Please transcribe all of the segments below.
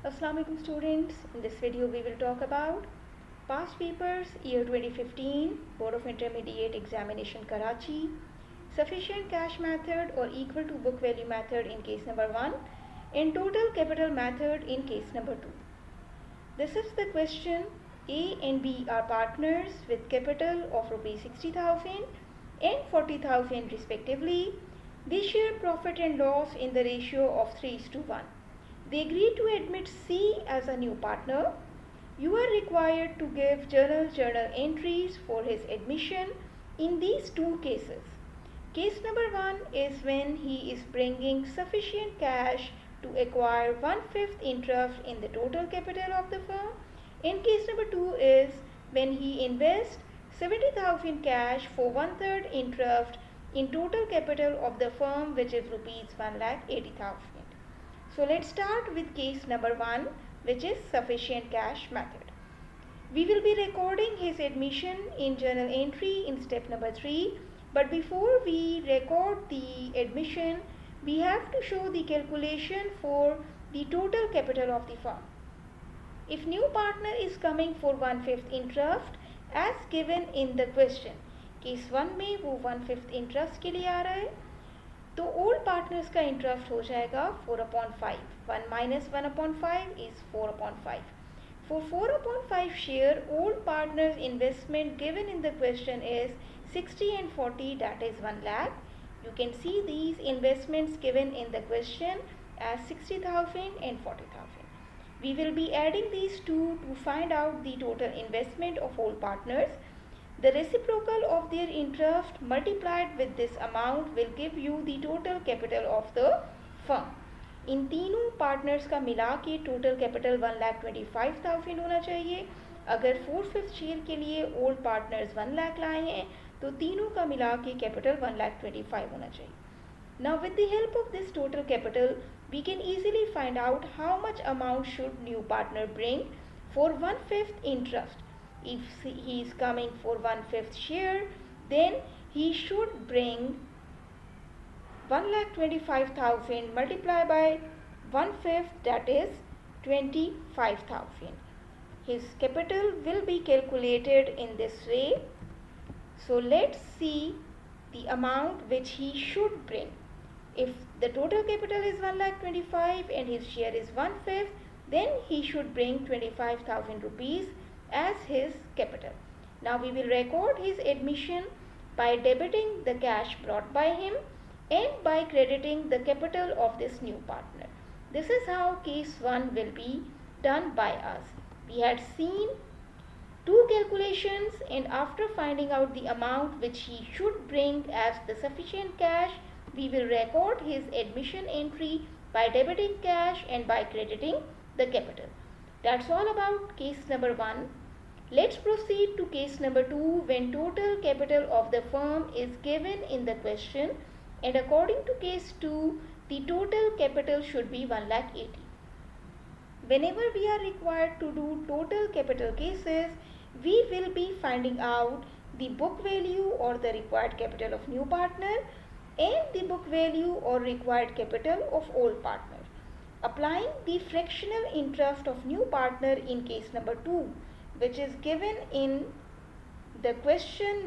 Assalamualaikum students. In this video we will talk about past papers year 2015 Board of Intermediate Examination Karachi, sufficient cash method or equal to book value method in case number 1 and total capital method in case number 2. This is the question. A and B are partners with capital of rupees 60,000 and 40,000 respectively. They share profit and loss in the ratio of 3:1. They agree to admit C as a new partner. You are required to give journal entries for his admission in these two cases. Case number 1 is when he is bringing sufficient cash to acquire 1/5 interest in the total capital of the firm. And case number 2 is when he invests 70,000 cash for 1/3 interest in total capital of the firm, which is rupees 1,80,000. So let's start with case number 1, which is sufficient cash method. We will be recording his admission in journal entry in step number 3. But before we record the admission, we have to show the calculation for the total capital of the firm. If new partner is coming for 1/5 interest as given in the question, case 1 में वो 1/5 interest के लिए आ रहा है, तो old partners का interest हो जाएगा 4/5. 1 minus 1/5 is 4/5. For 4/5 share, old partners investment given in the question is 60 and 40, that is 1 lakh. You can see these investments given in the question as 60,000 and 40,000. We will be adding these two to find out the total investment of all partners. The reciprocal of their interest multiplied with this amount will give you the total capital of the firm. इन तीनों partners का मिला के total capital 1,25,000 होना चाहिए. अगर 4/5 share के लिए old partners 1 lakh लाए हैं तो तीनों का मिला के कैपिटल 1,25,000 होना चाहिए. Now with the help of this total capital, we can easily find out how much amount should new partner bring for 1/5 interest. If he is coming for 1/5 share, then he should bring 1,25,000 multiplied by 1/5, that is 25,000. His capital will be calculated in this way. So let's see the amount which he should bring. If the total capital is 1,25,000 and his share is 1/5, then he should bring 25,000 rupees as his capital. Now we will record his admission by debiting the cash brought by him and by crediting the capital of this new partner. This is how case 1 will be done by us. We had seen two calculations, and after finding out the amount which he should bring as the sufficient cash, we will record his admission entry by debiting cash and by crediting the capital. That's all about case number 1. Let's proceed to case number 2, when total capital of the firm is given in the question, and according to case 2, the total capital should be 1,80,000. Whenever we are required to do total capital cases, we will be finding out the book value or the required capital of new partner and the book value or required capital of old partner. Applying the fractional interest of new partner in case number 2, which is given in the question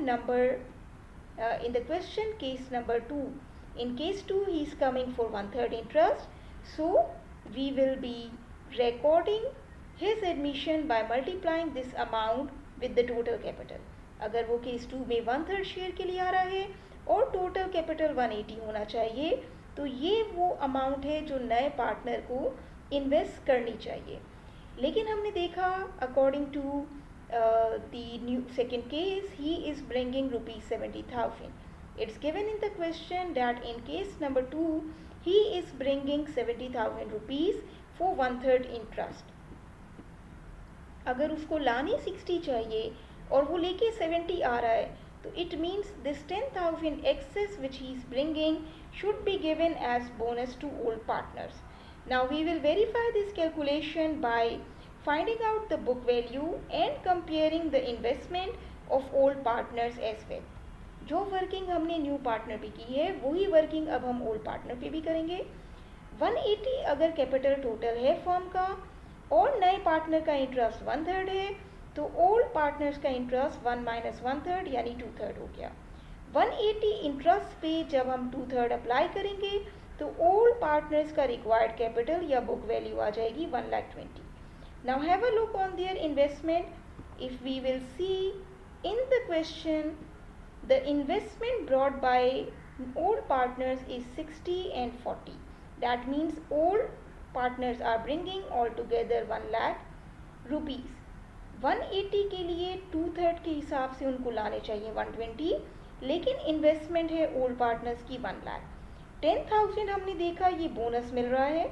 case number 2. In case 2, he is coming for 1/3 interest, so we will be recording his admission by multiplying this amount with the total capital. अगर वो case 2 में 1/3 share के लिए आ रहा है और total capital 180 होना चाहिए, तो ये वो अमाउंट है जो नए पार्टनर को इन्वेस्ट करनी चाहिए. लेकिन हमने देखा according to the new second case, he is bringing rupees 70,000. It's given in the question that in case number 2, he is bringing 70,000 rupees for 1/3 interest. अगर उसको लाने 60 चाहिए और वो लेके 70 आ रहा है, तो it means this 10,000 excess which he is bringing should be given as bonus to old partners. Now we will verify this calculation by finding out the book value and comparing the investment of old partners as well. जो working हमने new partner पे की है वही working अब हम old partner पे भी करेंगे. 180 अगर कैपिटल टोटल है फर्म का, और नए पार्टनर का इंटरेस्ट 1/3 है, तो ओल्ड पार्टनर्स का इंटरेस्ट 1 माइनस 1/3 यानी 2/3 हो गया। 180 इंटरेस्ट पे जब हम 2/3 अप्लाई करेंगे तो ओल्ड पार्टनर्स का रिक्वायर्ड कैपिटल या बुक वैल्यू आ जाएगी 1,20,000। Now have a look on their investment. If we will see in the question, the investment brought by old partners is 60 and 40. That means old partners are bringing altogether 1 lakh rupees. 180 के लिए 2/3 के हिसाब से उनको लाने चाहिए 120, लेकिन investment है ओल्ड पार्टनर्स की 1 लाख। 10,000 हमने देखा ये बोनस मिल रहा है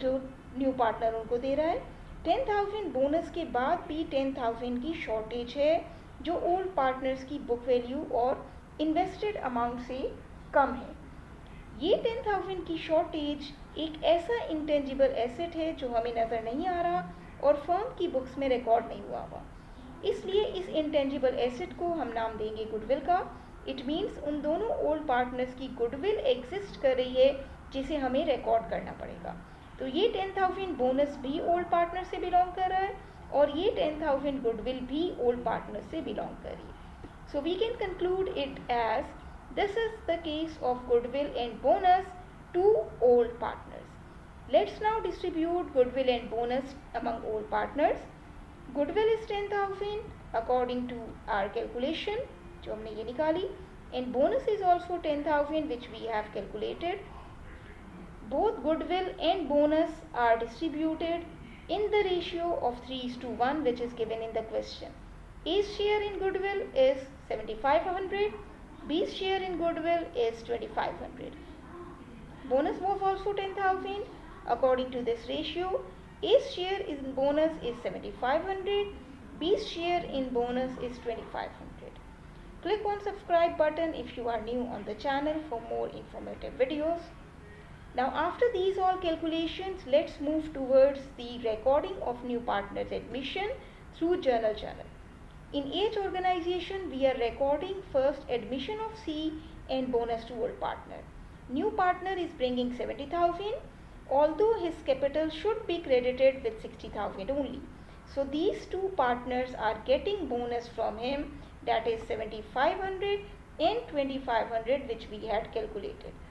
जो न्यू पार्टनर उनको दे रहा है। 10,000 बोनस के बाद भी 10,000 की शॉर्टेज है जो ओल्ड पार्टनर्स की बुक वैल्यू और इन्वेस्टेड अमाउंट से कम है। ये 10,000 की शॉर्टेज एक ऐसा इंटेंजिबल एसेट है जो हमें नज़र नहीं आ रहा और फर्म की बुक्स में रिकॉर्ड नहीं हुआ हुआ, इसलिए इस इंटेंजिबल एसेट को हम नाम देंगे गुडविल का। इट मीन्स उन दोनों ओल्ड पार्टनर्स की गुडविल एग्जिस्ट कर रही है जिसे हमें रिकॉर्ड करना पड़ेगा। तो ये 10,000 बोनस भी ओल्ड पार्टनर से बिलोंग कर रहा है और ये 10,000 गुडविल भी ओल्ड पार्टनर से बिलोंग कर रही है। So we can conclude it as this is the case of goodwill and bonus to old partners. Let's now distribute goodwill and bonus among old partners. Goodwill is 10,000 according to our calculation जो हमने ये निकाली, and bonus is also 10,000 which we have calculated. Both goodwill and bonus are distributed in the ratio of 3:1 which is given in the question. A's share in goodwill is 7,500, B's share in goodwill is 2,500. Bonus was also 10,000. According to this ratio, A's share in bonus is 7,500, B's share in bonus is 2,500. Click on subscribe button if you are new on the channel for more informative videos. Now after these all calculations, let's move towards the recording of new partners admission through journal channel. In each organization, we are recording first admission of C and bonus to old partner. New partner is bringing 70,000, although his capital should be credited with 60,000 only. So these two partners are getting bonus from him, that is 7,500 and 2,500 which we had calculated.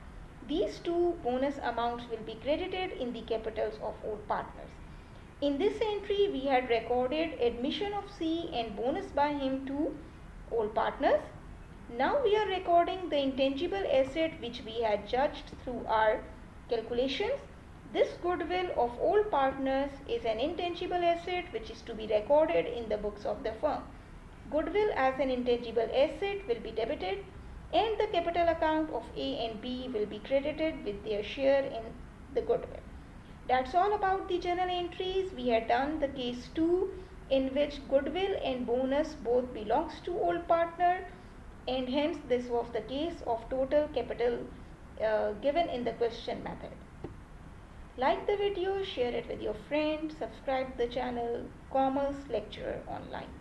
These two bonus amounts will be credited in the capitals of old partners. In this entry, we had recorded admission of C and bonus by him to old partners. Now we are recording the intangible asset which we had judged through our calculations. This goodwill of old partners is an intangible asset which is to be recorded in the books of the firm. Goodwill as an intangible asset will be debited and the capital account of A and B will be credited with their share in the goodwill. That's all about the journal entries. We had done the case 2 in which goodwill and bonus both belongs to old partner, and hence this was the case of total capital given in the question method. Like the video, share it with your friends, subscribe the channel Commerce Lecturer Online.